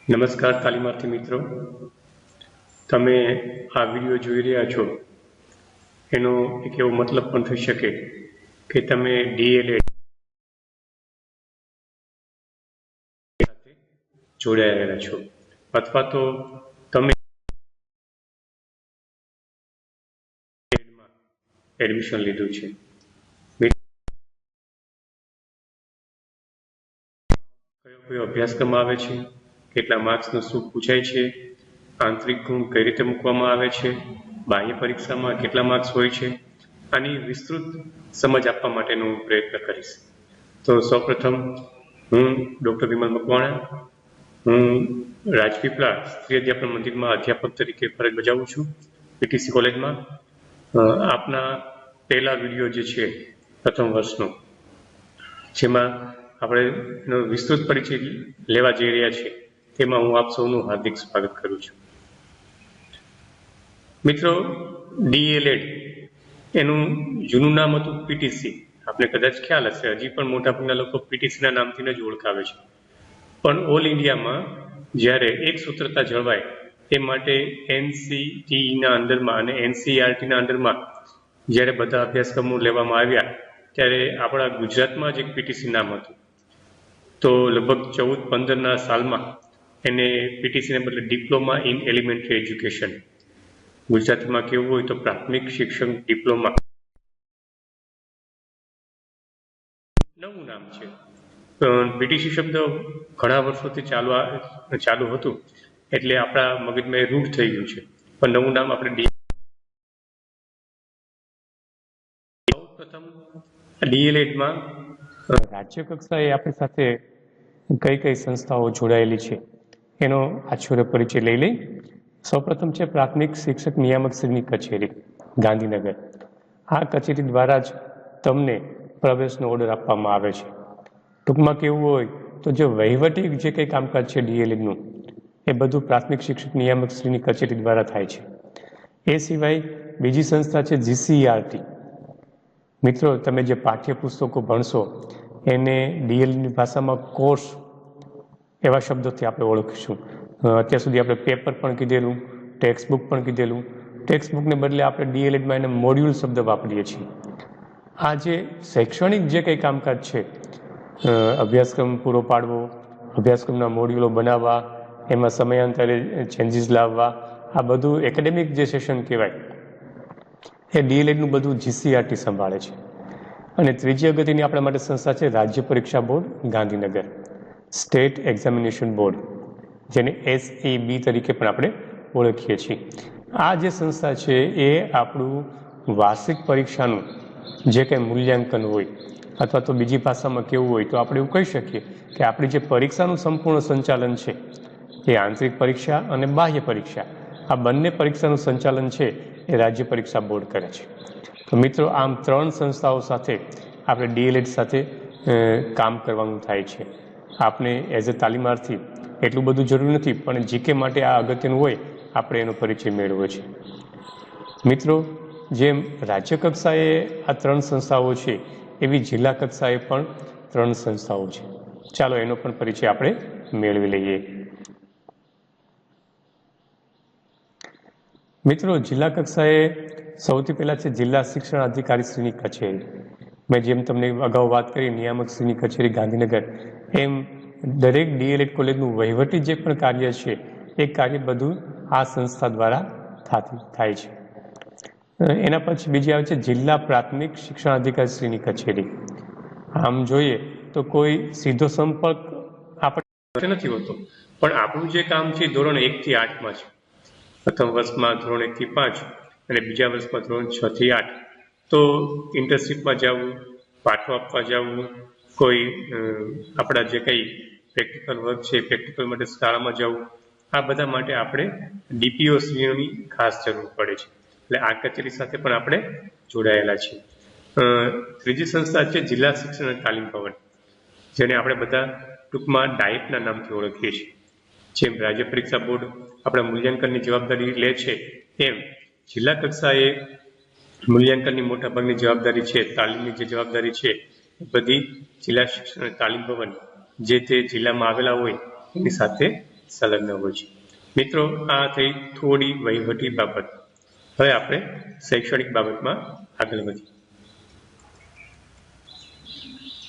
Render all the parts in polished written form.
નમસ્કાર તાલીમાર્થી મિત્રો, તમે આ વિડીયો જોઈ રહ્યા છો એનો એક એવો મતલબ પણ થઈ શકે કે તમે ડીએલએડ સાથે જોડાયેલા છો અથવા તો તમે એડમિશન લીધું છે। કયો અભ્યાસક્રમ આવે છે, કેટલા માર્ક્સનું શું પૂછાય છે, આંતરિક ગુણ કઈ રીતે મૂકવામાં આવે છે, બાહ્ય પરીક્ષામાં કેટલા માર્ક્સ હોય છે, આની વિસ્તૃત સમજ આપવા માટેનો હું પ્રયત્ન કરીશ। તો સૌપ્રથમ હું ડૉક્ટર વિમલ મકવાણા, હું રાજપીપળા સ્ત્રી અધ્યાપન મંદિરમાં અધ્યાપક તરીકે ફરજ બજાવું છું પીટીસી કોલેજમાં। આપના પહેલા વિડીયો જે છે પ્રથમ વર્ષનો, જેમાં આપણે એનો વિસ્તૃત પરિચય લેવા જઈ રહ્યા છીએ, તેમાં હું આપ સૌનું હાર્દિક સ્વાગત કરું છું। મિત્રો, ડીએલએડ એનું જૂનું નામ હતું પીટીસી। આપને કદાચ ખ્યાલ હશે, હજી પણ મોટાભાગના લોકો પીટીસીના નામથી જ ઓળખાવે છે, પણ ઓલ ઇન્ડિયામાં જ્યારે એક સૂત્રતા જળવાય તે માટે એનસીટીઈના અંડરમાં અને એનસીઈઆરટીના અંડરમાં જ્યારે બધા અભ્યાસક્રમો લેવામાં આવ્યા, ત્યારે આપણા ગુજરાતમાં જ એક પીટીસી નામ હતું। તો લગભગ 14-15ના સાલમાં એને પીટીસીને બદલે ડિપ્લોમા ઇન એલિમેન્ટરી એજ્યુકેશન, ગુજરાતીમાં કેવું હોય તો પ્રાથમિક શિક્ષણ ડિપ્લોમા, નવું નામ છે। પીટીસી શબ્દ ઘણા વર્ષોથી ચાલુ હતું, એટલે આપણા મગજમાં રૂઢ થઈ ગયું છે, પણ નવું નામ આપણે પ્રથમ ડીએલએડમાં રાજ્ય કક્ષાએ આપણી સાથે કઈ કઈ સંસ્થાઓ જોડાયેલી છે એનો આછોરે પરિચય લઈ લઈ। સૌપ્રથમ છે પ્રાથમિક શિક્ષક નિયામક શ્રીની કચેરી, ગાંધીનગર। આ કચેરી દ્વારા જ તમને પ્રવેશનો ઓર્ડર આપવામાં આવે છે। ટૂંકમાં કેવું હોય તો જે વહીવટી જે કંઈ કામકાજ છે ડીએલએડનું, એ બધું પ્રાથમિક શિક્ષક નિયામક શ્રીની કચેરી દ્વારા થાય છે। એ સિવાય બીજી સંસ્થા છે જીસીઈઆરટી। મિત્રો, તમે જે પાઠ્યપુસ્તકો ભણશો એને ડીએલએડની ભાષામાં કોર્સ એવા શબ્દોથી આપણે ઓળખીશું। અત્યાર સુધી આપણે પેપર પણ કીધેલું, ટેક્સ્ટ બુક પણ કીધેલું। ટેક્સ્ટ બુકને બદલે આપણે ડીએલએડમાં એને મોડ્યુલ શબ્દ વાપરીએ છીએ। આ જે શૈક્ષણિક જે કંઈ કામકાજ છે, અભ્યાસક્રમ પૂરો પાડવો, અભ્યાસક્રમના મોડ્યુલો બનાવવા, એમાં સમયાંતરે ચેન્જીસ લાવવા, આ બધું એકેડેમિક જે સેશન કહેવાય એ ડીએલએડનું બધું જીસીઈઆરટી સંભાળે છે। અને ત્રીજી અગત્યની આપણા માટે સંસ્થા છે રાજ્ય પરીક્ષા board, Gandhinagar, state examination board, જેને SEB તરીકે પણ આપણે ઓળખીએ છીએ। આ જે સંસ્થા છે એ આપણું વાર્ષિક પરીક્ષાનું જે કંઈ મૂલ્યાંકન હોય, અથવા તો બીજી ભાષામાં કેવું હોય તો આપણે એવું કહી શકીએ કે આપણી જે પરીક્ષાનું સંપૂર્ણ સંચાલન છે એ આંતરિક પરીક્ષા અને બાહ્ય પરીક્ષા, આ બંને પરીક્ષાનું સંચાલન છે એ રાજ્ય પરીક્ષા બોર્ડ કરે છે। તો મિત્રો, આમ ત્રણ સંસ્થાઓ સાથે આપણે ડીએલએડ સાથે કામ કરવાનું થાય છે। આપને એઝ એ તાલીમાર્થી એટલું બધું જરૂર નથી, પણ જીકે માટે આ અગત્યનું હોય, આપણે એનો પરિચય મેળવ્યો છે। મિત્રો, જેમ રાજ્ય કક્ષાએ આ ત્રણ સંસ્થાઓ છે, એવી જિલ્લા કક્ષાએ પણ ત્રણ સંસ્થાઓ છે। ચાલો એનો પણ પરિચય આપણે મેળવી લઈએ। મિત્રો, જિલ્લા કક્ષાએ સૌથી પહેલાં છે જિલ્લા શિક્ષણ અધિકારી શ્રીની કચેરી। મેં જેમ તમને અગાઉ વાત કરી નિયામક શ્રીની કચેરી ગાંધીનગર, એમ દરેક ડીએલએડ કોલેજનું વહીવટી જે પણ કાર્ય છે એ કાર્ય બધું આ સંસ્થા દ્વારા થાય છે। એના પછી બીજી આવે છે જિલ્લા પ્રાથમિક શિક્ષણ અધિકારી શ્રીની કચેરી। આમ જોઈએ તો કોઈ સીધો સંપર્ક આપણે નથી હોતો, પણ આપણું જે કામ છે ધોરણ 1 થી 8માં છે। પ્રથમ વર્ષમાં ધોરણ 1 થી 5 અને બીજા વર્ષમાં ધોરણ 6 થી 8। તો ઇન્ટર્નશીપમાં જવું, પાઠો આપવા જવું, કોઈ આપણા જે કંઈ પ્રેક્ટિકલ વર્ક છે પ્રેક્ટિકલ માટે શાળામાં જવું, આ બધા માટે આપણે ડીપીઓ શ્રીઓની ખાસ જરૂર પડે છે। એટલે આ કચેરી સાથે પણ આપણે જોડાયેલા છીએ। ત્રીજી સંસ્થા છે જિલ્લા શિક્ષણ અને તાલીમ ભવન, જેને આપણે બધા ટૂંકમાં ડાયટના નામથી ઓળખીએ છીએ। જેમ રાજ્ય પરીક્ષા બોર્ડ આપણા મૂલ્યાંકનની જવાબદારી લે છે, તેમ જિલ્લા કક્ષાએ મૂલ્યાંકનની મોટાભાગની જવાબદારી છે, તાલીમની જે જવાબદારી છે એ બધી જિલ્લા શિક્ષણ અને તાલીમ ભવન જે તે જિલ્લામાં આવેલા હોય એની સાથે સંલગ્ન હોય છે। મિત્રો, આ થઈ થોડી વહીવટી બાબત। હવે આપણે શૈક્ષણિક બાબતમાં આગળ વધીએ।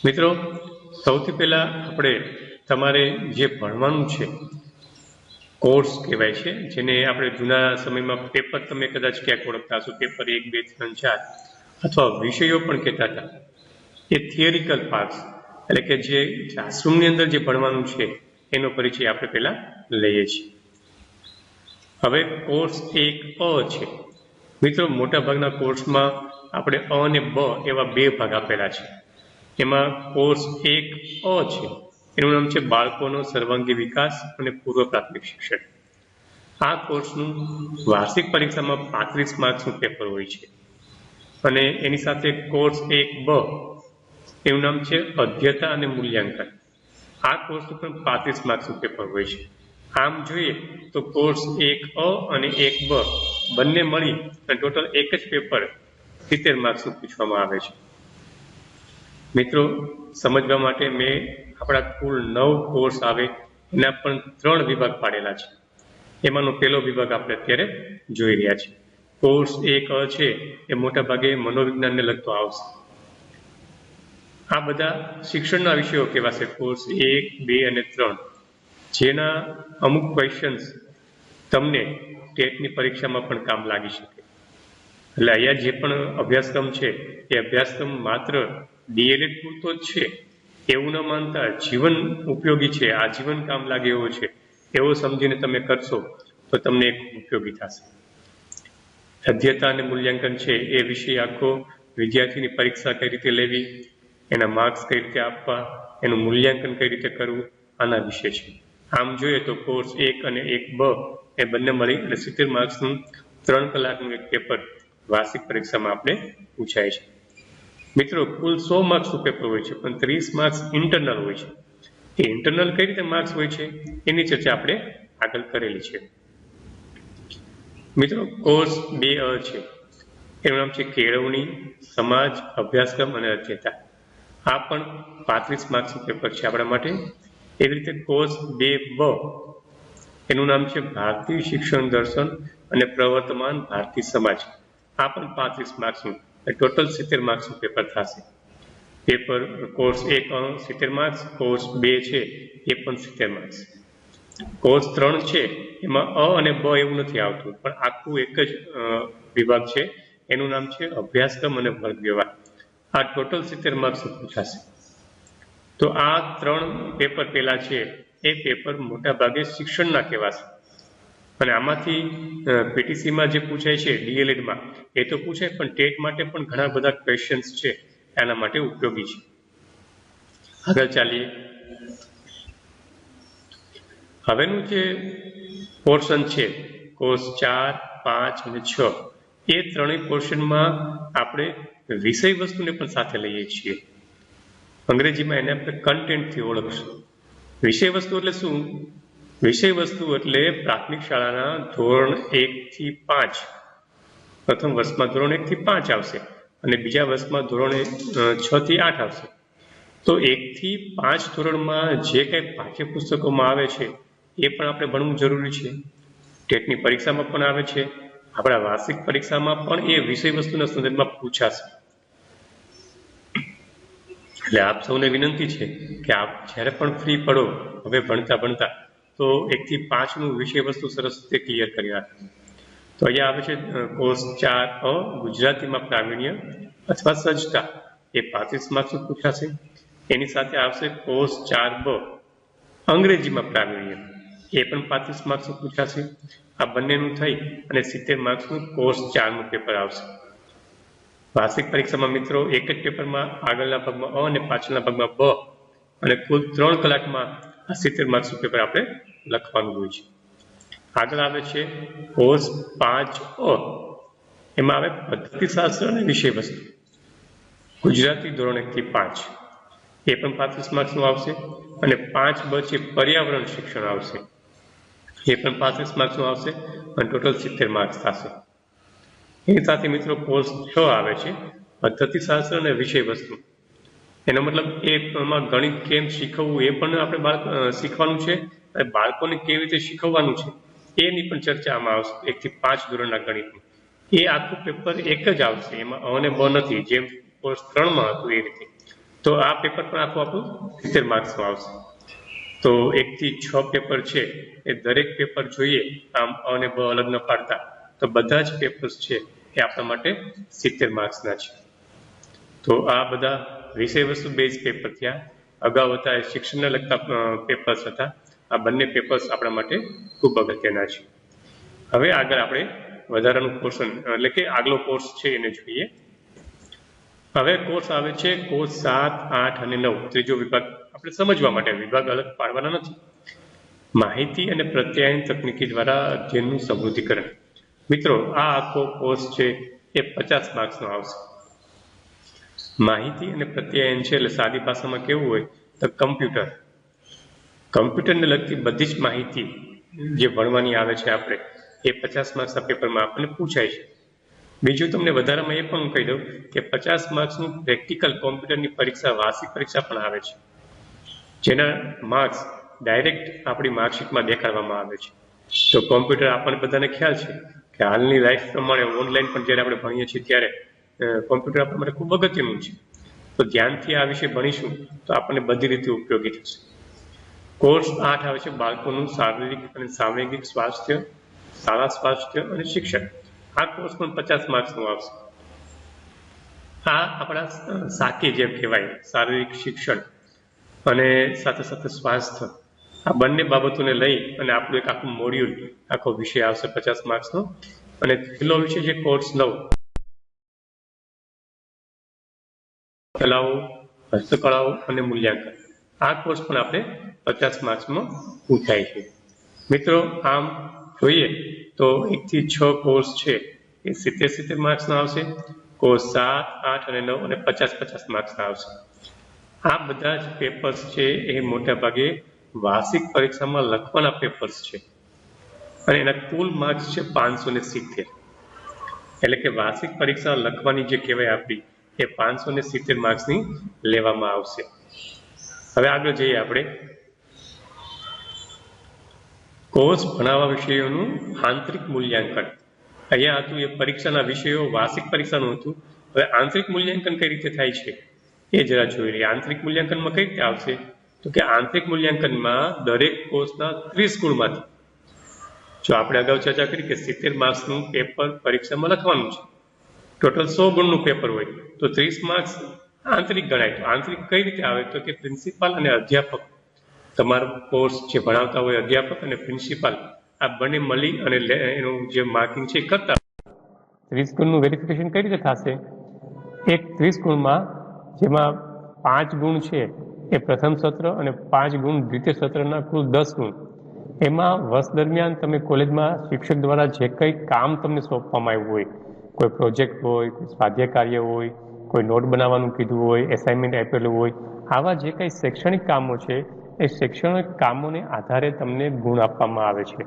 મિત્રો, સૌથી પહેલા આપણે તમારે જે ભણવાનું છે કોર્સ કહેવાય છે, જેને આપણે જૂના સમયમાં પેપર તમે કદાચ ક્યાંક ઓળખતા હશો, પેપર 1, 2, 3, 4 અથવા વિષયો પણ કહેતા હતા। એ થિયરિકલ પાર્ટ્સ એટલે કે જે ક્લાસરૂમની અંદર જે ભણવાનું છે એનો પરિચય આપણે પહેલા લઈએ છીએ। હવે કોર્સ 1A છે। મિત્રો, મોટાભાગના કોર્સમાં આપણે અ અને બ એવા બે ભાગ આપેલા છે। એમાં કોર્સ 1A છે, એનું નામ છે બાળકોનો સર્વાંગી વિકાસ અને પૂર્વ પ્રાથમિક શિક્ષણ। આ કોર્સનું વાર્ષિક પરીક્ષામાં 35 માર્ક્સનું પેપર હોય છે અને એની સાથે કોર્સ 1B એનું નામ છે અધ્યતા અને મૂલ્યાંકન। આ કોર્સનું પણ 35 માર્ક્સનું પેપર હોય છે। આમ જોઈએ તો કોર્સ 1A અને 1B બંને મળી અને ટોટલ એક જ પેપર 70 માર્ક્સનું પૂછવામાં આવે છે। મિત્રો, સમજવા માટે મેં આપણા કુલ 9 કોર્સ આવે એના પણ 3 વિભાગ પાડેલા છે। એમાંનો પહેલો વિભાગ આપણે અત્યારે જોઈ રહ્યા છીએ। કોર્સ 1A છે એ મોટા ભાગે મનોવિજ્ઞાનને લગતો આવશે। આ બધા શિક્ષણના વિષયો કહેવાશે, કોર્સ 1, 2 અને 3, જેના અમુક ક્વેશ્ચન્સ તમને ટેટની પરીક્ષામાં પણ કામ લાગી શકે। એટલે અહીંયા જે પણ અભ્યાસક્રમ છે એ અભ્યાસક્રમ માત્ર ડીએલએડ પૂરતો જ છે એવું ન માનતા જીવન ઉપયોગી છે, આજીવન કામ લાગે એવો છે, એવો સમજીને તમે કરશો તો તમને એક ઉપયોગી થશે। અધ્યતા અને મૂલ્યાંકન છે એ વિષય આખો વિદ્યાર્થીની પરીક્ષા કઈ રીતે લેવી, એના માર્ક્સ કઈ રીતે આપવા, એનું મૂલ્યાંકન કઈ રીતે કરવું, આના વિશે છે। આમ જોઈએ તો કોર્સ 1 અને 1B એ બંને મળી અને 70 માર્ક્સનું 3 કલાકનું એક પેપર વાર્ષિક પરીક્ષામાં આપણે પૂછાય છે। મિત્રો, કુલ 100 માર્ક્સનું પેપર હોય છે, પણ 30 માર્ક્સ ઇન્ટરનલ હોય છે। એ ઇન્ટરનલ કઈ રીતે માર્ક્સ હોય છે એની ચર્ચા આપણે આગળ કરેલી છે। મિત્રો, કોર્સ 2A છે, એનું નામ છે કેળવણી, સમાજ, અભ્યાસક્રમ અને અધ્યતા। આ પણ 35 માર્ક્સનું પેપર છે આપણા માટે। એવી રીતે કોર્સ 2B એનું નામ છે ભારતીય શિક્ષણ દર્શન અને પ્રવર્તમાન ભારતીય સમાજ। આ પણ 35 માર્ક્સનું, ટોટલ 70 માર્ક્સનું પેપર થશે। Paper course 1A 70 marks, course 2 છે એ પણ 70 માર્ક્સ। કોર્સ 3 છે એમાં અ અને બ એવું નથી આવતું, પણ આખું એક જ વિભાગ છે, એનું નામ છે અભ્યાસક્રમ અને વર્ગ વ્યવહાર। આ ટોટલ 70 માર્ક્સનું પૂછાશે। તો આ 3 પેપર પહેલા છે એ પેપર મોટા ભાગે શિક્ષણના કહેવાશે અને આમાંથી પીટીસીમાં જે પૂછાય છે ડીએલએડમાં એ તો પૂછાય, પણ ટેટ માટે પણ ઘણા બધા ક્વેશ્ચન્સ છે એના માટે ઉપયોગી છે। આગળ ચાલીએ। હવેનું જે પોર્શન છે કોર્સ 4, 5 અને 6 એ ત્રણેય પોર્શનમાં આપણે વિષય વસ્તુને પણ સાથે લઈએ છીએ। અંગ્રેજીમાં એને આપણે કન્ટેન્ટથી ઓળખશું। વિષય વસ્તુ એટલે શું? વિષય વસ્તુ એટલે પ્રાથમિક શાળાના ધોરણ 1 થી 5, પ્રથમ વર્ષમાં ધોરણ 1 થી 5 આવશે અને બીજા વર્ષમાં ધોરણ 6 થી 8 આવશે। તો 1 થી 5 ધોરણમાં જે કંઈ પાઠ્યપુસ્તકોમાં આવે છે એ પણ આપણે ભણવું જરૂરી છે। ટેટની પરીક્ષામાં પણ આવે છે, આપણા વાર્ષિક પરીક્ષામાં પણ એ વિષય વસ્તુના સંદર્ભમાં પૂછાશે। એટલે આપ સૌને વિનંતી છે કે આપ જ્યારે પણ ફ્રી પડો હવે ભણતા ભણતા તો 1 થી 5નું વિષય વસ્તુ સરસ રીતે ક્લિયર કરી રાખો। તો અહીંયા આવે છે કોર્સ 4A ગુજરાતીમાં પ્રાવીણ્ય અથવા સજ્જતા, એ 35 માર્ક્સનું પૂછાશે। એની સાથે આવશે કોર્સ 4B અંગ્રેજીમાં પ્રાવીણ્ય, એ પણ 35 માર્ક્સનું પૂછાશે। આ બંનેનું થઈ અને 70 માર્ક્સનું કોર્સ 4નું પેપર આવશે। વાર્ષિક પરીક્ષામાં મિત્રો એક જ પેપરમાં આગળના ભાગમાં અ અને પાછળના ભાગમાં બ અને કુલ 3 કલાકમાં આ 70 માર્ક્સનું પેપર આપણે લખવાનું હોય છે। આગળ આવે છે કોર્સ 5A, એમાં આવે પદ્ધતિશાસ્ત્ર અને વિષય વસ્તુ, ગુજરાતી ધોરણ 1 થી 5, એ પણ 35 માર્ક્સનું આવશે અને 5B છે પર્યાવરણ શિક્ષણ આવશે, એ પણ 35 માર્ક્સનું આવશે અને ટોટલ 70 માર્ક્સ થશે। એની સાથે મિત્રો કોર્સ 6 આવે છે પદ્ધતિશાસ્ત્ર અને વિષય વસ્તુ। એનો મતલબ એમાં ગણિત કેમ શીખવવું એ પણ આપણે શીખવાનું છે અને બાળકોને કેવી રીતે શીખવવાનું છે એની પણ ચર્ચા આમાં આવશે. 1 થી 5 ધોરણના ગણિતની એ આખું પેપર એક જ આવશે, એમાં અ અને બ નથી, જેમ કોર્સ 3માં હતું એ રીતે. તો આ પેપર પણ આખું 70 માર્ક્સનું આવશે. તો 1 થી 6 પેપર છે એ દરેક પેપર જોઈએ આમ અ અને બ અલગ ન પાડતા, તો બધા જ પેપર્સ છે એ આપણા માટે 70 માર્ક્સના છે. તો આ બધા વિષય વસ્તુ બેઝ પેપર થયા. અગાઉ હતા એ શિક્ષણને લગતા પેપર્સ હતા. આ બંને પેપર્સ આપણા માટે ખૂબ અગત્યના છે. હવે આગળ આપણે વધારાનું પોર્શન એટલે કે આગલો કોર્સ છે એને જોઈએ. હવે કોર્સ આવે છે કોર્સ 7, 8 અને 9, ત્રીજો વિભાગ. આપણે સમજવા માટે વિભાગ અલગ પાડવાના નથી. માહિતી અને પ્રત્યાયન તકનીકી દ્વારા અધ્યયનનું સમૃદ્ધિકરણ. મિત્રો, આ આખો કોર્સ છે એ 50 માર્ક્સનો આવશે. માહિતી અને પ્રત્યાયન છે એટલે સાદી ભાષામાં કેવું હોય તો કમ્પ્યુટરને લગતી બધી જ માહિતી જે ભણવાની આવે છે આપણે એ 50 માર્ક્સના પેપરમાં આપણને પૂછાય છે. બીજું તમને વધારામાં એ પણ હું કહી દઉં કે 50 માર્ક્સનું પ્રેક્ટિકલ કોમ્પ્યુટરની પરીક્ષા, વાર્ષિક પરીક્ષા પણ આવે છે, જેના માર્ક્સ ડાયરેક્ટ આપણી માર્કશીટમાં દેખાડવામાં આવે છે. તો કોમ્પ્યુટર આપણને બધાને ખ્યાલ છે કે હાલની લાઈફ પ્રમાણે ઓનલાઈન પણ જ્યારે આપણે ભણીએ છીએ ત્યારે કોમ્પ્યુટર આપણા માટે ખૂબ અગત્યનું છે. તો ધ્યાનથી આ વિશે ભણીશું તો આપણને બધી રીતે ઉપયોગી થશે. કોર્સ 8 આવે છે બાળકોનું શારીરિક અને સાંવેગિક સ્વાસ્થ્ય, શાળા સ્વાસ્થ્ય અને શિક્ષણ. આ કોર્સ પણ 50 માર્ક્સનો આવશે. આ આપણા સાકી જેમ કહેવાય, શારીરિક શિક્ષણ અને સાથે સાથે સ્વાસ્થ્ય, આ બંને બાબતોને લઈ અને આપણું એક આખું મોડ્યુલ, આખો વિષય આવશે 50 માર્ક્સનો. અને છેલ્લો વિષય છે કોર્સ 9, કલાઓ, હસ્તકળાઓ અને મૂલ્યાંકન. આ કોર્સ પણ આપણે 50 માર્ક્સમાં પૂછાય છે. મિત્રો, આમ જોઈએ તો 1 થી 6 કોર્સ છે એ 70 માર્ક્સના આવશે. કોર્સ 7, 8 અને 9 અને 50 માર્ક્સના આવશે. આ બધા જ પેપર્સ છે એ મોટા ભાગે વાર્ષિક પરીક્ષામાં લખવાના પેપર્સ છે અને એના કુલ માર્ક્સ છે 570. એટલે કે વાર્ષિક પરીક્ષા લખવાની જે કહેવાય આપણી એ 570 માર્ક્સની લેવામાં આવશે. હવે આગળ જઈએ આપણે. કોર્સ ભણાવવા વિષયોનું આંતરિક મૂલ્યાંકન. અહીંયા હતું એ પરીક્ષાના વિષયો, વાર્ષિક પરીક્ષાનું હતું. હવે આંતરિક મૂલ્યાંકન કઈ રીતે થાય છે એ જરા જોઈ લઈએ. આંતરિક મૂલ્યાંકનમાં કઈ રીતે આવશે તો કે આંતરિક મૂલ્યાંકનમાં દરેક કોર્સના 30 ગુણમાંથી, જો આપણે અગાઉ ચર્ચા કરી કે 70 માર્ક્સનું પેપર પરીક્ષામાં લખવાનું છે, ટોટલ 100 ગુણનું પેપર હોય તો 30 માર્ક્સ આંતરિક ગણાય. તો આંતરિક કઈ રીતે આવે તો કે પ્રિન્સિપાલ અને અધ્યાપક, તમારો કોર્સ જે ભણાવતા હોય અધ્યાપક અને પ્રિન્સિપાલ, આ બંને મળી અને એનું જે માર્કિંગ છે કરતા. 30 ગુણનું વેરિફિકેશન કઈ રીતે થશે? એક 30 ગુણમાં જેમાં 5 ગુણ છે એ પ્રથમ સત્ર અને 5 ગુણ દ્વિતીય સત્રના કુલ 10 ગુણ. એમાં વર્ષ દરમિયાન તમે કોલેજમાં શિક્ષક દ્વારા જે કંઈ કામ તમને સોંપવામાં આવ્યું હોય, કોઈ પ્રોજેક્ટ હોય, કોઈ સ્વાધ્યાય કાર્ય હોય, કોઈ નોટ બનાવવાનું કીધું હોય, એસાઇનમેન્ટ આપેલું હોય, આવા જે કંઈ શૈક્ષણિક કામો છે એ શૈક્ષણિક કામોને આધારે તમને ગુણ આપવામાં આવે છે.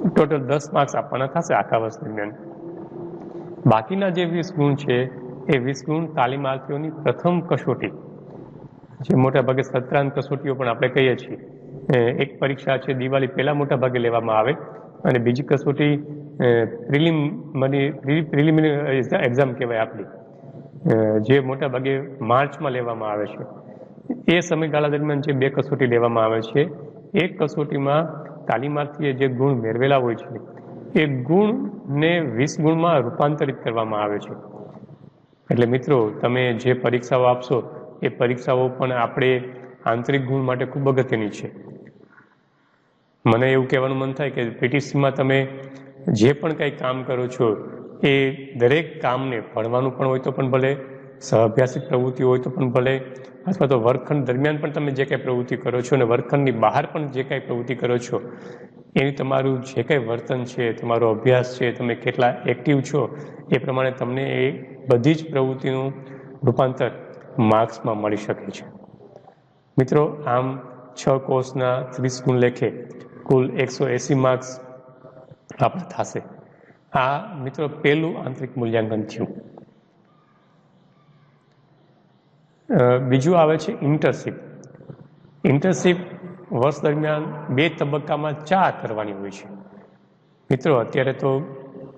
ટોટલ 10 માર્ક્સ આપવાના થશે આખા વર્ષ દરમિયાન. બાકીના જે 20 ગુણ છે એ 20 ગુણ તાલીમાર્થીઓની પ્રથમ કસોટી, જે મોટા ભાગે સત્રાંત કસોટીઓ પણ આપણે કહીએ છીએ. એક પરીક્ષા છે દિવાળી પહેલા મોટા ભાગે લેવામાં આવે અને બીજી કસોટી પ્રિલિમિનરી એક્ઝામ કહેવાય આપણી, જે મોટા ભાગે માર્ચમાં લેવામાં આવે છે. એ સમયગાળા દરમિયાન જે 2 કસોટી લેવામાં આવે છે, એક કસોટીમાં તાલીમાર્થીએ જે ગુણ મેળવેલા હોય છે એ ગુણને 20 ગુણમાં રૂપાંતરિત કરવામાં આવે છે. એટલે મિત્રો, તમે જે પરીક્ષાઓ આપશો એ પરીક્ષાઓ પણ આપણે આંતરિક ગુણ માટે ખૂબ અગત્યની છે. મને એવું કહેવાનું મન થાય કે પીટીસીમાં તમે જે પણ કંઈ કામ કરો છો એ દરેક કામને ભણવાનું પણ હોય તો પણ ભલે, સહઅભ્યાસિક પ્રવૃત્તિ હોય તો પણ ભલે, અથવા તો વર્ગખંડ દરમિયાન પણ તમે જે કંઈ પ્રવૃત્તિ કરો છો અને વર્ગખંડની બહાર પણ જે કંઈ પ્રવૃત્તિ કરો છો, એની તમારું જે કંઈ વર્તન છે, તમારો અભ્યાસ છે, તમે કેટલા એક્ટિવ છો એ પ્રમાણે તમને એ બધી જ પ્રવૃત્તિનું રૂપાંતર માર્ક્સમાં મળી શકે છે. મિત્રો, આમ 6 કોર્સના 30 ગુણ લેખે કુલ 180 માર્ક્સ આપણે થશે. આ મિત્રો પહેલું આંતરિક મૂલ્યાંકન થયું. બીજું આવે છે ઇન્ટર્નશીપ. ઇન્ટર્નશીપ વર્ષ દરમિયાન 2 તબક્કામાં 4 કરવાની હોય છે. મિત્રો, અત્યારે તો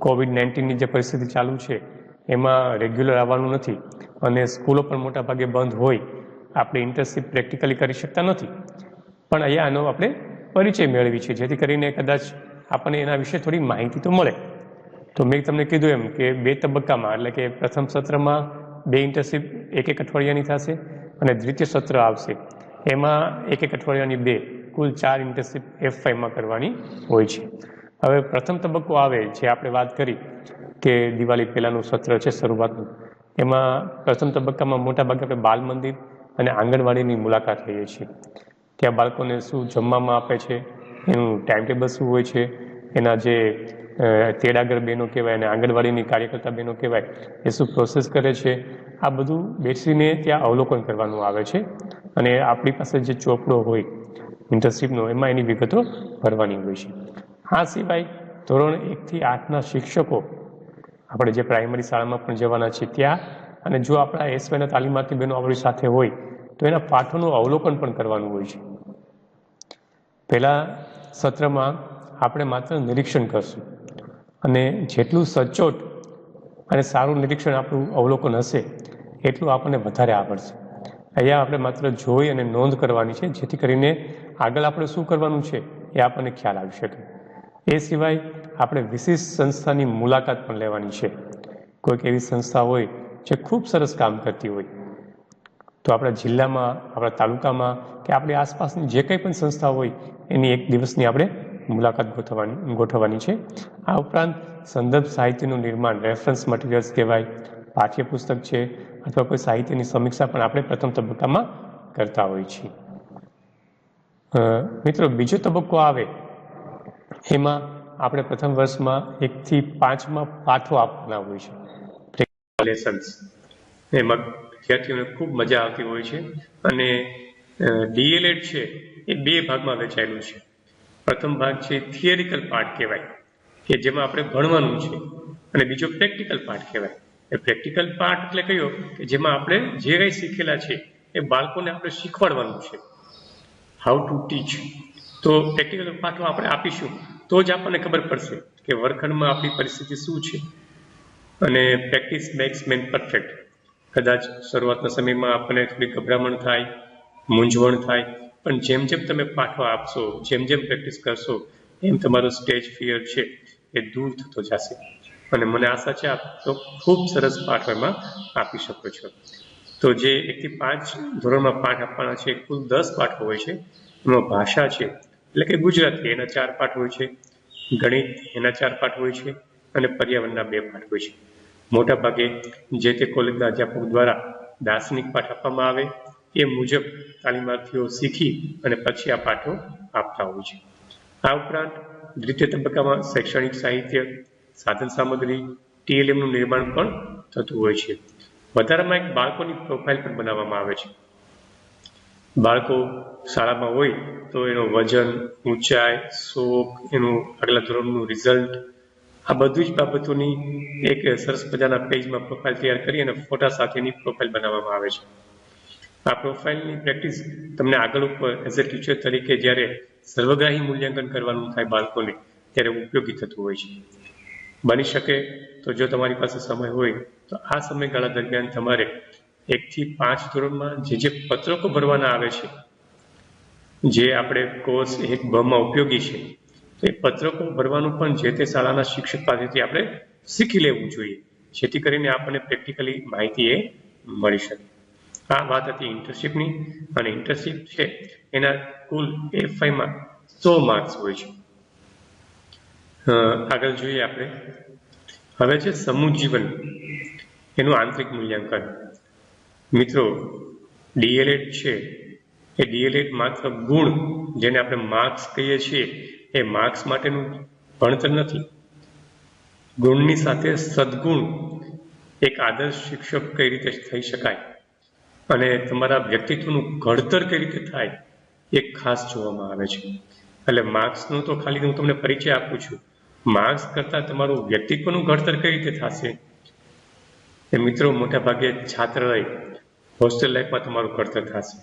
COVID-19ની જે પરિસ્થિતિ ચાલુ છે એમાં રેગ્યુલર આવવાનું નથી અને સ્કૂલો પણ મોટા ભાગે બંધ હોય, આપણે ઇન્ટર્નશીપ પ્રેક્ટિકલી કરી શકતા નથી. પણ અહીંયા આનો આપણે પરિચય મેળવી છે, જેથી કરીને કદાચ આપણને એના વિશે થોડી માહિતી તો મળે. તો મેં તમને કીધું એમ કે 2 તબક્કામાં, એટલે કે પ્રથમ સત્રમાં 2 ઇન્ટર્નશીપ 1 અઠવાડિયાની થશે અને દ્વિતીય સત્ર આવશે એમાં 1 અઠવાડિયાની 2, કુલ 4 ઇન્ટર્નશીપ F5માં કરવાની હોય છે. હવે પ્રથમ તબક્કો આવે, જે આપણે વાત કરી કે દિવાળી પહેલાંનું સત્ર છે શરૂઆતનું, એમાં પ્રથમ તબક્કામાં મોટા ભાગે આપણે બાલ મંદિર અને આંગણવાડીની મુલાકાત લઈએ છીએ. ત્યાં બાળકોને શું જમવામાં આપે છે, એનું ટાઈમ ટેબલ શું હોય છે, એના જે તેડાગર બહેનો કહેવાય અને આંગણવાડીની કાર્યકર્તા બહેનો કહેવાય એ શું પ્રોસેસ કરે છે, આ બધું બેસીને ત્યાં અવલોકન કરવાનું આવે છે. અને આપણી પાસે જે ચોપડો હોય ઇન્ટર્નશીપનો, એમાં એની વિગતો ભરવાની હોય છે. આ સિવાય ધોરણ 1 થી 8ના શિક્ષકો, આપણે જે પ્રાઇમરી શાળામાં પણ જવાના છીએ ત્યાં, અને જો આપણા એસવાયના તાલીમાર્થી બહેનો આપણી સાથે હોય તો એના પાઠોનું અવલોકન પણ કરવાનું હોય છે. પહેલા સત્રમાં આપણે માત્ર નિરીક્ષણ કરશું અને જેટલું સચોટ અને સારું નિરીક્ષણ આપણું અવલોકન હશે એટલું આપણને વધારે આવડશે. અહીંયા આપણે માત્ર જોઈ અને નોંધ કરવાની છે, જેથી કરીને આગળ આપણે શું કરવાનું છે એ આપણને ખ્યાલ આવી શકે. એ સિવાય આપણે વિશિષ્ટ સંસ્થાની મુલાકાત પણ લેવાની છે. કોઈક એવી સંસ્થા હોય જે ખૂબ સરસ કામ કરતી હોય, તો આપણા જિલ્લામાં, આપણા તાલુકામાં કે આપણી આસપાસની જે કંઈ પણ સંસ્થા હોય એની 1 દિવસની આપણે મુલાકાત ગોઠવવાની છે. આ ઉપરાંત સંદર્ભ સાહિત્યનું નિર્માણ, રેફરન્સ મટીરિયલ્સ કહેવાય, પાઠ્યપુસ્તક છે અથવા કોઈ સાહિત્યની સમીક્ષા પણ આપણે પ્રથમ તબક્કામાં કરતા હોઈએ છીએ. મિત્રો, બીજો તબક્કો આવે એમાં આપણે પ્રથમ વર્ષમાં 1 થી 5માં પાઠો આપવાના હોય છે, પ્રેક્ટિકલ લેસન્સ. એમાં વિદ્યાર્થીઓને ખૂબ મજા આવતી હોય છે. અને DLED છે એ 2 ભાગમાં વહેંચાયેલું છે. પ્રથમ ભાગ છે થિયરિકલ પાર્ટ કહેવાય, કે જેમાં આપણે ભણવાનું છે, અને બીજો પ્રેક્ટિકલ પાર્ટ કહેવાય. એ પ્રેક્ટિકલ પાર્ટ એટલે કયો કે જેમાં આપણે જે કંઈ શીખેલા છે એ બાળકોને આપણે શીખવાડવાનું છે, હાઉ ટુ ટીચ. તો પ્રેક્ટિકલ પાઠો આપણે આપીશું તો જ આપણને ખબર પડશે કે વર્ગખંડમાં આપણી પરિસ્થિતિ શું છે. અને પ્રેક્ટિસ મેક્સ મેન પરફેક્ટ. કદાચ શરૂઆતના સમયમાં આપણને થોડી ગભરામણ થાય, મૂંઝવણ થાય, પણ જેમ જેમ તમે પાઠો આપશો, જેમ જેમ પ્રેક્ટિસ કરશો, એમ તમારો સ્ટેજ ફિયર છે એ દૂર થતો જશે. અને મને આશા છે આપ તો ખૂબ સરસ પાઠો એમાં આપી શકો છો. તો જે 1 થી 5 ધોરણમાં પાઠ આપવાના છે, કુલ 10 પાઠો હોય છે. એમાં ભાષા છે એટલે કે ગુજરાતી, એના 4 પાઠ હોય છે, ગણિત એના 4 પાઠ હોય છે, અને પર્યાવરણના 2 પાઠ હોય છે. મોટા ભાગે જે તે કોલેજના અધ્યાપક દ્વારા દાર્શનિક પાઠ આપવામાં આવે એ મુજબ તાલીમાર્થીઓ શીખી અને પછી આ પાઠો આપતા હોય છે. આ ઉપરાંત દ્વિતીય તબક્કામાં શૈક્ષણિક સાહિત્ય, સાધન સામગ્રી, TLMનું નિર્માણ પણ થતું હોય છે. વધારામાં એક બાળકોની પ્રોફાઇલ પણ બનાવવામાં આવે છે. બાળકો શાળામાં હોય તો એનું વજન, ઊંચાઈ, શોખ, એનું આગલા ધોરણનું રિઝલ્ટ, આ બધી જ બાબતોની એક સરસ મજાના પેજમાં પ્રોફાઇલ તૈયાર કરી અને ફોટા સાથેની પ્રોફાઇલ બનાવવામાં આવે છે. આ પ્રોફાઇલની પ્રેક્ટિસ તમને આગળ ઉપર એઝ એ ટીચર તરીકે જ્યારે સર્વગ્રાહી મૂલ્યાંકન કરવાનું થાય બાળકોને, ત્યારે ઉપયોગી થતું હોય છે. બની શકે તો જો તમારી પાસે સમય હોય તો આ સમયગાળા દરમિયાન તમારે 1 થી 5 ધોરણમાં જે પત્રકો ભરવાના આવે છે, જે આપણે કોર્સ 1-2માં ઉપયોગી છે, તો એ પત્રકો ભરવાનું પણ જે તે શાળાના શિક્ષક પાસેથી આપણે શીખી લેવું જોઈએ, જેથી કરીને આપણને પ્રેક્ટિકલી માહિતી એ મળી શકે. આ વાત હતી ઇન્ટર્નશીપની. અને ઇન્ટર્નશીપ છે એના કુલ F5માં 100 માર્ક્સ હોય છે. આગળ જોઈએ આપણે. હવે છે સમૂહ જીવન, એનું આંતરિક મૂલ્યાંકન. મિત્રો, DLED છે એ DLED માત્ર ગુણ, જેને આપણે માર્ક્સ કહીએ છીએ, એ માર્ક્સ માટેનું ભણતર નથી. ગુણની સાથે સદગુણ, એક આદર્શ શિક્ષક કઈ રીતે થઈ શકાય અને તમારા વ્યક્તિત્વનું ઘડતર કઈ રીતે થાય એ ખાસ જોવામાં આવે છે. એટલે માર્ક્સનું તો ખાલી હું તમને પરિચય આપું છું. માર્ક્સ કરતાં તમારું વ્યક્તિત્વનું ઘડતર કઈ રીતે થશે એ મિત્રો મોટા ભાગે છાત્રાલય, હોસ્ટેલ લાઈફમાં તમારું ઘડતર થશે.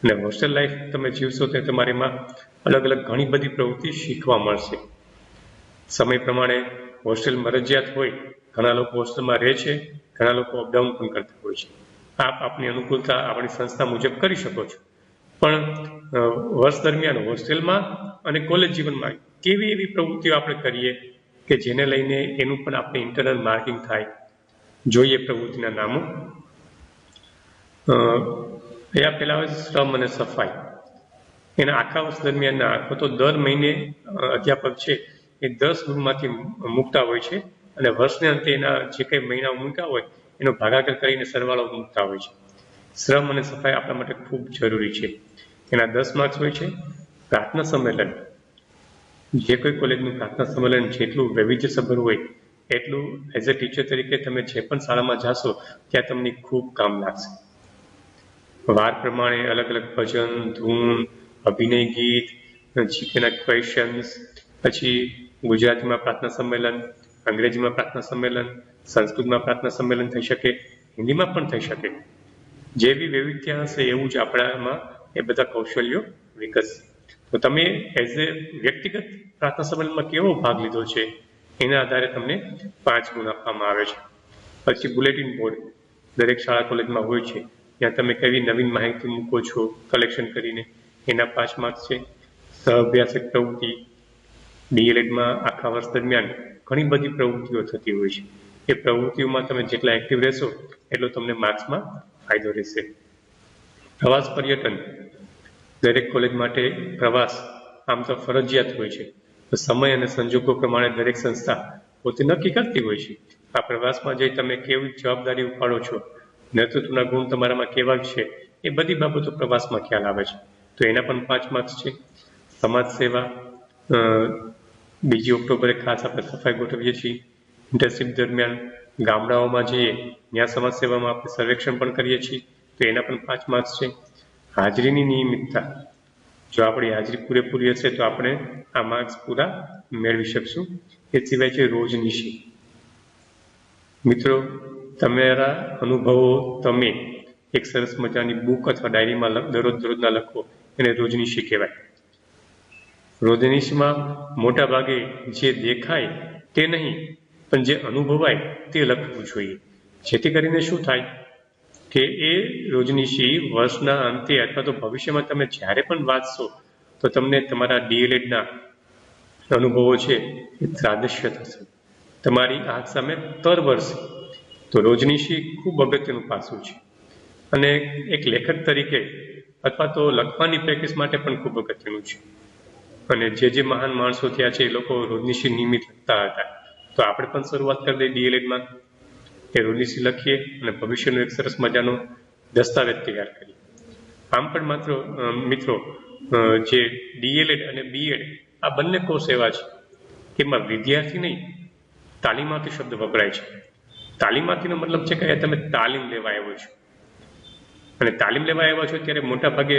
અને હોસ્ટેલ લાઈફ તમે જીવશો તો તમારે એમાં અલગ અલગ ઘણી બધી પ્રવૃત્તિ શીખવા મળશે. સમય પ્રમાણે હોસ્ટેલ મરજિયાત હોય, ઘણા લોકો હોસ્ટેલમાં રહે છે, ઘણા લોકો અપડાઉન પણ કરતા હોય છે. આપ આપની અનુકૂળતા આપણી સંસ્થા મુજબ કરી શકો છો. પણ વર્ષ દરમિયાન હોસ્ટેલમાં અને કોલેજ જીવનમાં કેવી એવી પ્રવૃત્તિઓ આપણે કરીએ કે જેને લઈને એનું પણ આપણે ઇન્ટરનલ માર્કિંગ થાય. જોઈએ પ્રવૃત્તિના નામો. એના પહેલા આવે શ્રમ અને સફાઈ. એના આખા વર્ષ દરમિયાન અથવા તો દર મહિને અધ્યાપક છે એ 10 ગુણમાંથી મૂકતા હોય છે અને વર્ષને અંતે એના જે કંઈ મહિનાઓ મૂક્યા હોય એનો ભાગાકાર કરીને સરવાળો મૂકતા હોય છે. શ્રમ અને સફાઈ આપણા માટે ખૂબ જરૂરી છે. એના 10 માર્ક્સ હોય છે. પ્રાર્થના સંમેલન, જે કોઈ કોલેજનું પ્રાર્થના સંમેલન જેટલું વૈવિધ્યસભર હોય એટલું એઝ અ ટીચર તરીકે તમે જે પણ શાળામાં જાશો ત્યાં તમને ખૂબ કામ લાગશે. વાર પ્રમાણે અલગ અલગ ભજન, ધૂન, અભિનય ગીત, જીકેના ક્વેશ્ચન્સ, પછી ગુજરાતીમાં પ્રાર્થના સંમેલન, અંગ્રેજીમાં પ્રાર્થના સંમેલન, સંસ્કૃતમાં પ્રાર્થના સંમેલન થઈ શકે, હિન્દીમાં પણ થઈ શકે. જેવી વૈવિધ્ય હશે એવું જ આપણામાં એ બધા કૌશલ્યો વિકસશે. તો તમે એઝ એ વ્યક્તિગત પ્રાર્થના સંમેલનમાં કેવો ભાગ લીધો છે એના આધારે તમને 5 ગુણ આપવામાં આવે છે. પછી બુલેટિન બોર્ડ દરેક શાળા કોલેજમાં હોય છે, ત્યાં તમે કેવી નવીન માહિતી મૂકો છો કલેક્શન કરીને, એના 5 માર્ક્સ છે. સહઅભ્યાસક પ્રવૃત્તિ, ડીએલએડમાં આખા વર્ષ દરમિયાન ઘણી બધી પ્રવૃત્તિઓ થતી હોય છે. એ પ્રવૃત્તિઓમાં તમે જેટલા એક્ટિવ રહેશો એટલો તમને માર્ક્સમાં ફાયદો રહેશે. પ્રવાસ પર્યટન, દરેક કોલેજ માટે પ્રવાસ આમ તો ફરજિયાત હોય છે. તો સમય અને સંજોગો પ્રમાણે દરેક સંસ્થા પોતે નક્કી કરતી હોય છે. આ પ્રવાસમાં જઈ તમે કેવી જવાબદારી ઉપાડો છો, નેતૃત્વના ગુણ તમારામાં કેવા છે, એ બધી બાબતો પ્રવાસમાં ખ્યાલ આવે છે. તો એના પણ 5 માર્ક્સ છે. સમાજ સેવા, 2 ઓક્ટોબરે ખાસ આપણે સફાઈ ગોઠવીએ છીએ. ઇન્ટર્નશીપ દરમિયાન ગામડાઓમાં જઈએ ત્યાં સમાજ સેવામાં આપણે સર્વેક્ષણ પણ કરીએ છીએ, તો એના પણ 5 માર્ક્સ છે. હાજરીની નિયમિતતા, જો આપણી હાજરી પૂરેપૂરી હશે તો આપણે આ માર્ક્સ પૂરા મેળવી શકશું. એ સિવાય છે રોજનીશી. મિત્રો, તમારા અનુભવો તમે એક સરસ મજાની બુક અથવા ડાયરીમાં દરરોજના લખો, એને રોજનીશી કહેવાય. રોજનીશીમાં મોટા ભાગે જે દેખાય તે નહીં પણ જે અનુભવાય તે લખવું જોઈએ, જેથી કરીને શું થાય કે એ રોજનીશી વર્ષના અંતે અથવા તો ભવિષ્યમાં તમે જ્યારે પણ વાંચશો તો તમને તમારા ડીએલએડના અનુભવો છે એ દ્રશ્ય થશે, તમારી આંખ સામે તરવરશે. તો રોજનીશી ખૂબ અગત્યનું પાસું છે અને એક લેખક તરીકે અથવા તો લખવાની પ્રેક્ટિસ માટે પણ ખૂબ અગત્યનું છે. અને જે મહાન માણસો થયા છે એ લોકો રોજનીશી નિયમિત લખતા હતા. તો આપણે પણ શરૂઆત કરી દઈએ ડીએલએડમાં એ રોજનીશી લખીએ અને ભવિષ્યનો એક સરસ મજાનો દસ્તાવેજ તૈયાર કરીએ. આમ પણ માત્ર મિત્રો જે ડીએલએડ અને બીએડ આ બંને કોર્સ એવા છે કે એમાં વિદ્યાર્થી નહીં, તાલીમાર્થી શબ્દ વપરાય છે. તાલીમાર્થીનો મતલબ છે કે તમે તાલીમ લેવા આવ્યો છો, અને તાલીમ લેવા આવ્યા છો ત્યારે મોટા ભાગે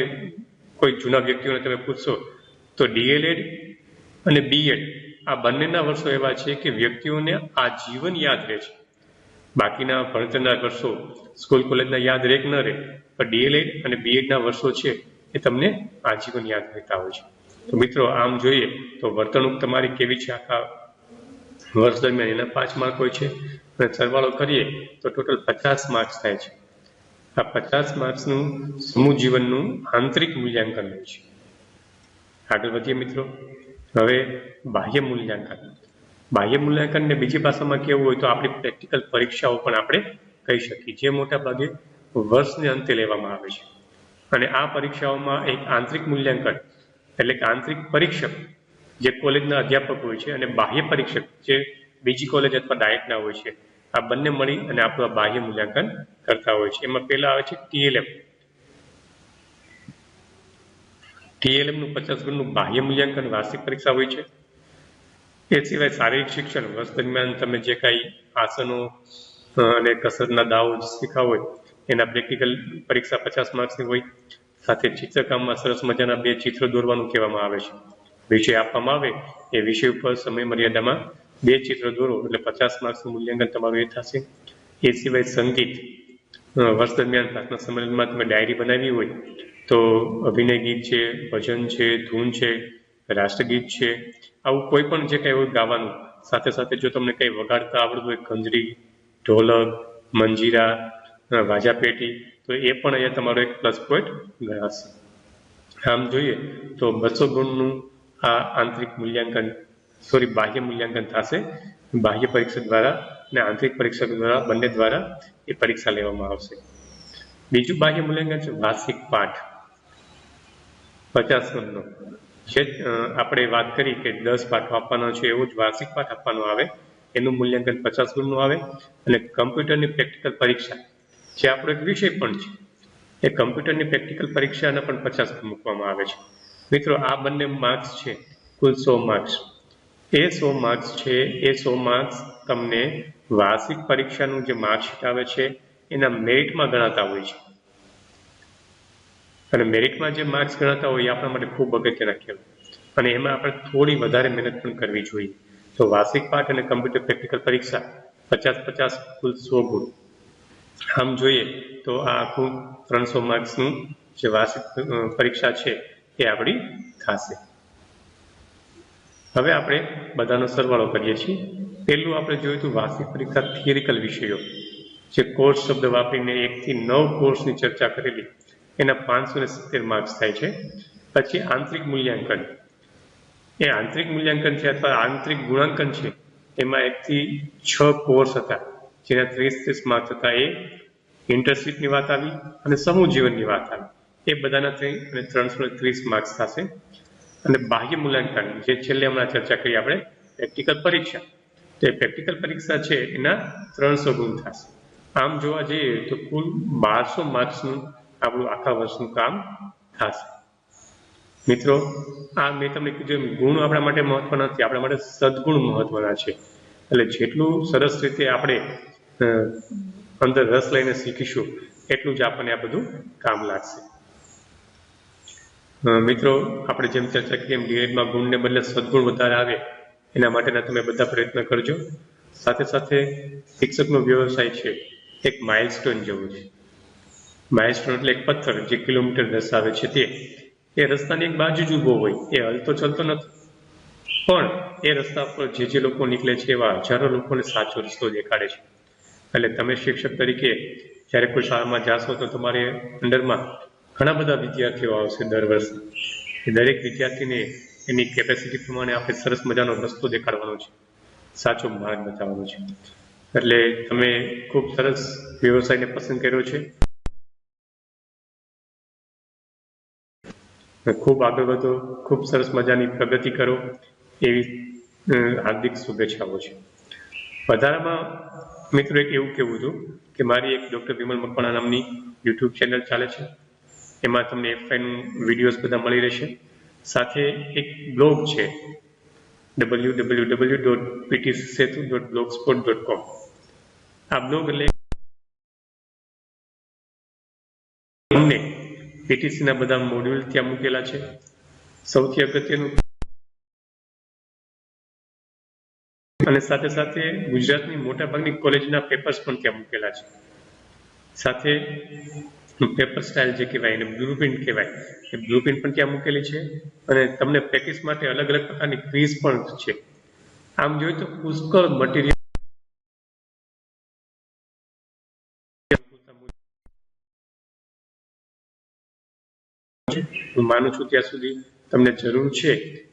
કોઈ જૂના વ્યક્તિઓને તમે પૂછશો તો ડીએલએડ અને બીએડ આ બંનેના વર્ષો એવા છે કે વ્યક્તિઓને આજીવન યાદ રહે છે. બાકીના ભણતરના વર્ષો સ્કૂલ કોલેજના યાદ રહે કે ન રહે, પણ ડીએલએડ અને બીએડના વર્ષો છે એ તમને આજીવન યાદ રહેતા હોય છે. તો મિત્રો, આમ જોઈએ તો વર્તણૂક તમારી કેવી છે આખા વર્ષ દરમિયાન એના 5 માર્ક હોય છે અને સરવાળો કરીએ તો ટોટલ 50 માર્ક્સ થાય છે. આ 50 માર્ક્સનું સમૂહ જીવનનું આંતરિક મૂલ્યાંકન હોય છે. આગળ વધીએ મિત્રો. હવે બાહ્ય મૂલ્યાંકન. બાહ્ય મૂલ્યાંકનને બીજી ભાષામાં કેવું હોય તો આપણી પ્રેક્ટિકલ પરીક્ષાઓ પણ આપણે કહી શકીએ, જે મોટા ભાગે વર્ષને અંતે લેવામાં આવે છે. અને આ પરીક્ષાઓમાં એક આંતરિક મૂલ્યાંકન એટલે કે આંતરિક પરીક્ષક જે કોલેજના અધ્યાપક હોય છે અને બાહ્ય પરીક્ષક જે બીજી કોલેજ અથવા ડાયટના હોય છે, આ બંને મળી અને આપણું બાહ્ય મૂલ્યાંકન કરતા હોય છે. એમાં પહેલા આવે છે ટીએલએમ. ટીએલએમનું 50 ગુણનું બાહ્ય મૂલ્યાંકન વાર્ષિક પરીક્ષા હોય છે. એ સિવાય શારીરિક શિક્ષણ વર્ષ દરમિયાન તમે જે કાંઈ આસનો અને કસરતના દાવો શીખા હોય એના પ્રેક્ટિકલ પરીક્ષા 50 માર્ક્સની હોય. સાથે ચિત્રકામમાં સરસ મજાના 2 ચિત્રો દોરવાનું કહેવામાં આવે છે. વિષય આપવામાં આવે એ વિષય ઉપર સમય મર્યાદામાં 2 ચિત્ર દોરો એટલે 50 માર્ક્સનું મૂલ્યાંકન તમારું એ થશે. એ સિવાય સંગીત વર્ષ દરમિયાન પ્રાર્થના સંમેલનમાં તમે ડાયરી બનાવી હોય તો અભિનય ગીત છે, ભજન છે, ધૂન છે, રાષ્ટ્રગીત છે, આવું કોઈ પણ જે કંઈ હોય ગાવાનું, સાથે સાથે જો તમને કંઈ વગાડતા આવડતું હોય, ખંજરી, ઢોલક, મંજીરા, વાજા પેટી, તો એ પણ અહીંયા તમારો એક પ્લસ પોઈન્ટ ગણાશે. આમ જોઈએ તો 200 ગુણનું આ આંતરિક મૂલ્યાંકન બાહ્ય મૂલ્યાંકન થશે. બાહ્ય પરીક્ષા દ્વારા અને આંતરિક પરીક્ષા દ્વારા બંને દ્વારા એ પરીક્ષા લેવામાં આવશે. બીજું બાહ્ય મૂલ્યાંકન છે વાર્ષિક પાઠ 50 ગુણનો. જે આપણે વાત કરી કે 10 પાઠો આપવાનો છે, એવો જ વાર્ષિક પાઠ આપવાનો આવે, એનું મૂલ્યાંકન 50 ગુણનું આવે. અને કમ્પ્યુટરની પ્રેક્ટિકલ પરીક્ષા જે આપણો એક વિષય પણ છે, એ કમ્પ્યુટરની પ્રેક્ટિકલ પરીક્ષાના પણ 50 ગુણ મૂકવામાં આવે છે. મિત્રો આ બંને માર્ક્સ છે કુલ 100 માર્ક્સ. એ 100 માર્ક્સ છે, એ 100 માર્ક્સ તમને વાર્ષિક પરીક્ષાનું જે માર્કશીટ આવે છે એના મેરિટમાં ગણાતા હોય છે. અને મેરિટમાં જે માર્ક્સ ગણાતા હોય એ આપણા માટે ખૂબ અગત્યના કહેવાય, અને એમાં આપણે થોડી વધારે મહેનત પણ કરવી જોઈએ. તો વાર્ષિક પાઠ અને કમ્પ્યુટર પ્રેક્ટિકલ પરીક્ષા 50-50 કુલ 100 ગુણ. આમ જોઈએ તો આ આખું 300 માર્ક્સનું જે વાર્ષિક પરીક્ષા છે એ આપણી થશે. હવે આપણે બધાનો સરવાળો કરીએ છીએ. પહેલું આપણે જોયું હતું વાર્ષિક પરીક્ષા થિયરિકલ વિષયો, જે કોર્સ શબ્દ વાપરીને 1 થી 9 કોર્સની ચર્ચા કરેલી, એના 570 માર્ક્સ થાય છે. પછી આંતરિક મૂલ્યાંકન, એ આંતરિક મૂલ્યાંકન છે અથવા આંતરિક ગુણાંકન છે, એમાં 1 થી 6 કોર્સ હતા, જેના 30 માર્ક્સ હતા. એ ઇન્ટર્નશીપની વાત આવી અને સમૂહ જીવનની વાત આવી, એ બધાના થઈ અને 330 માર્ક્સ થશે. અને બાહ્ય મૂલ્યાંકન જે છેલ્લે હમણાં ચર્ચા કરી આપણે પ્રેક્ટિકલ પરીક્ષા, તો એ પ્રેક્ટિકલ પરીક્ષા છે એના 300 ગુણ થશે. આમ જોવા જઈએ તો કુલ 1200 માર્ક્સનું આપણું આખા વર્ષનું કામ થશે. મિત્રો આ મેં તમને કીધું એમ ગુણ આપણા માટે મહત્વના નથી, આપણા માટે સદગુણ મહત્વના છે. એટલે જેટલું સરસ રીતે આપણે અંદર રસ લઈને શીખીશું એટલું જ આપણને આ બધું કામ લાગશે. મિત્રો આપણે જેમ ચર્ચા કરી એમ ડીએડમાં ગુણને બદલે સદગુણ વધારે આવે એના માટેના તમે બધા પ્રયત્ન કરજો. સાથે સાથે શિક્ષકનો વ્યવસાય છે એક માઇલસ્ટોન જેવું છે. માઇલસ્ટોન એટલે એક પથ્થર જે કિલોમીટર દર્શાવે છે. એ રસ્તાની એક બાજુ જ ઊભો હોય, એ હલતો ચલતો નથી, પણ એ રસ્તા પર જે લોકો નીકળે છે એવા હજારો લોકોને સાચો રસ્તો દેખાડે છે. એટલે તમે શિક્ષક તરીકે જ્યારે કોઈ શાળામાં જાશો તો તમારે અંડરમાં ઘણા બધા વિદ્યાર્થીઓ આવશે દર વર્ષે. એ દરેક વિદ્યાર્થીને એની કેપેસિટી પ્રમાણે આપણે સરસ મજાનો રસ્તો દેખાડવાનો છે, સાચો માર્ગ બતાવવાનો છે. એટલે તમે ખૂબ સરસ વ્યવસાયને પસંદ કર્યો છે. ખૂબ આગળ વધો, ખૂબ સરસ મજાની પ્રગતિ કરો, એવી હાર્દિક શુભેચ્છાઓ છે. વધારામાં મિત્રો એક એવું કહેવું હતું કે મારી એક ડૉક્ટર વિમલ મકવાણા નામની યુટ્યુબ ચેનલ ચાલે છે, એમાં તમને એફઆઈનું વિડીયોઝ બધા મળી રહેશે. સાથે એક બ્લોગ છે www.ptsetu.blogspot.com. આ બ્લોગ એટલે અમને પીટીસીના બધા મોડ્યુલ ત્યાં મૂકેલા છે. સૌથી અગત્યનું અને સાથે સાથે ગુજરાતની મોટાભાગની કોલેજના પેપર્સ પણ ત્યાં મૂકેલા છે. સાથે પેપર સ્ટાઇલ જે કહેવાય એને બ્લુપ્રિન્ટ કહેવાય, એ બ્લુપ્રિન્ટ પણ ત્યાં મૂકેલી છે. અને તમને પ્રેક્ટિસ માટે અલગ અલગ પ્રકારની ક્વિઝ પણ છે. આમ જોઈએ તો પુષ્કળ મટીરિયલ હું માનું છું ત્યાં સુધી તમને જરૂર છે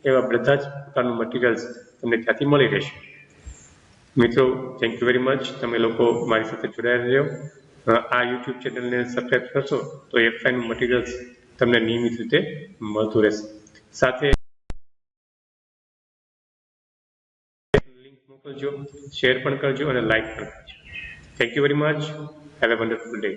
એવા બધા જ પ્રકારનું મટીરિયલ્સ તમને ત્યાંથી મળી રહેશે. મિત્રો થેન્ક યુ વેરી મચ. તમે લોકો મારી સાથે જોડાયેલા રહ્યો. આ યુટ્યુબ ચેનલને સબસ્ક્રાઈબ કરશો તો એફઆઈનું મટીરિયલ્સ તમને નિયમિત રીતે મળતું રહેશે. સાથે લિંક મોકલજો, શેર પણ કરજો અને લાઈક પણ કરજો. Thank you very much. Have a wonderful day.